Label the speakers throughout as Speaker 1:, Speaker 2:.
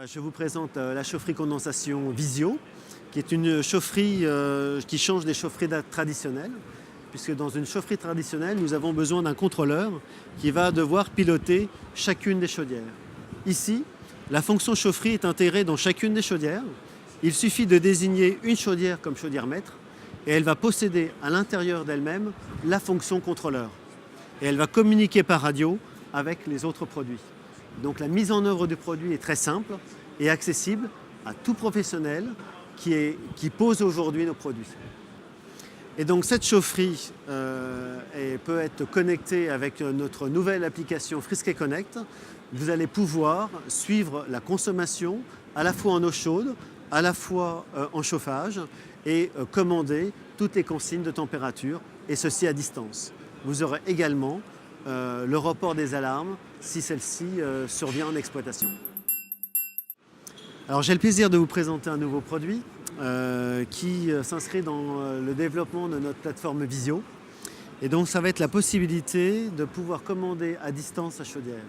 Speaker 1: Je vous présente la chaufferie condensation Visio, qui est une chaufferie qui change des chaufferies traditionnelles, puisque dans une chaufferie traditionnelle, nous avons besoin d'un contrôleur qui va devoir piloter chacune des chaudières. Ici, la fonction chaufferie est intégrée dans chacune des chaudières. Il suffit de désigner une chaudière comme chaudière maître et elle va posséder à l'intérieur d'elle-même la fonction contrôleur. Et elle va communiquer par radio avec les autres produits. Donc la mise en œuvre du produit est très simple et accessible à tout professionnel qui pose aujourd'hui nos produits. Et donc cette chaufferie peut être connectée avec notre nouvelle application Frisquet Connect. Vous allez pouvoir suivre la consommation à la fois en eau chaude, à la fois en chauffage et commander toutes les consignes de température, et ceci à distance. Vous aurez également le report des alarmes si celle-ci survient en exploitation. Alors j'ai le plaisir de vous présenter un nouveau produit qui s'inscrit dans le développement de notre plateforme Visio. Et donc ça va être la possibilité de pouvoir commander à distance sa chaudière.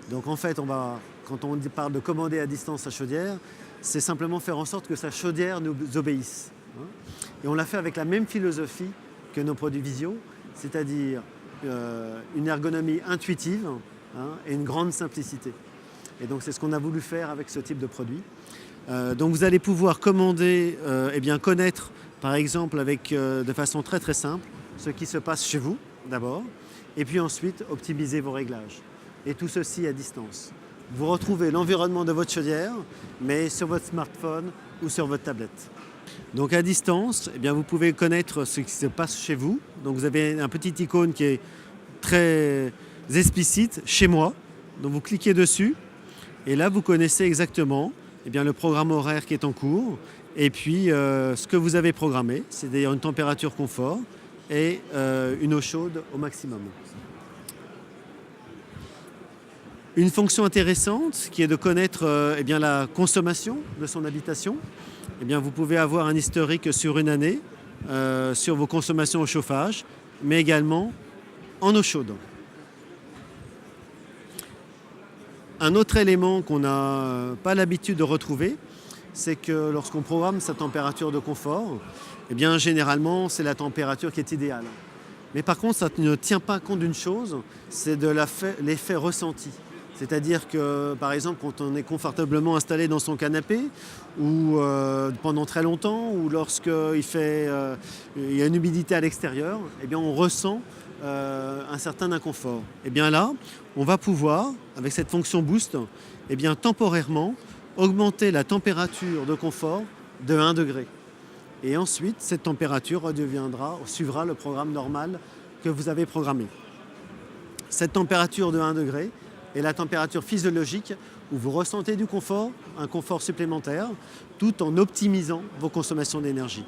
Speaker 1: Donc en fait, quand on parle de commander à distance sa chaudière, c'est simplement faire en sorte que sa chaudière nous obéisse. Et on l'a fait avec la même philosophie que nos produits Visio, c'est-à-dire une ergonomie intuitive et une grande simplicité. Et donc c'est ce qu'on a voulu faire avec ce type de produit. Donc vous allez pouvoir commander, connaître par exemple de façon très très simple ce qui se passe chez vous d'abord, et puis ensuite optimiser vos réglages. Et tout ceci à distance. Vous retrouvez l'environnement de votre chaudière, mais sur votre smartphone ou sur votre tablette. Donc à distance, vous pouvez connaître ce qui se passe chez vous. Donc vous avez un petit icône qui est très explicite, chez moi. Donc vous cliquez dessus et là vous connaissez exactement le programme horaire qui est en cours et puis ce que vous avez programmé, c'est-à-dire une température confort et une eau chaude au maximum. Une fonction intéressante qui est de connaître la consommation de son habitation. Vous pouvez avoir un historique sur une année sur vos consommations au chauffage, mais également en eau chaude. Un autre élément qu'on n'a pas l'habitude de retrouver, c'est que lorsqu'on programme sa température de confort, généralement c'est la température qui est idéale. Mais par contre, ça ne tient pas compte d'une chose, c'est de l'effet ressenti. C'est-à-dire que, par exemple, quand on est confortablement installé dans son canapé, ou pendant très longtemps, ou lorsqu'il y a une humidité à l'extérieur, on ressent un certain inconfort. Là, on va pouvoir, avec cette fonction Boost, temporairement augmenter la température de confort de 1 degré. Et ensuite, cette température suivra le programme normal que vous avez programmé. Cette température de 1 degré est la température physiologique où vous ressentez du confort, un confort supplémentaire, tout en optimisant vos consommations d'énergie.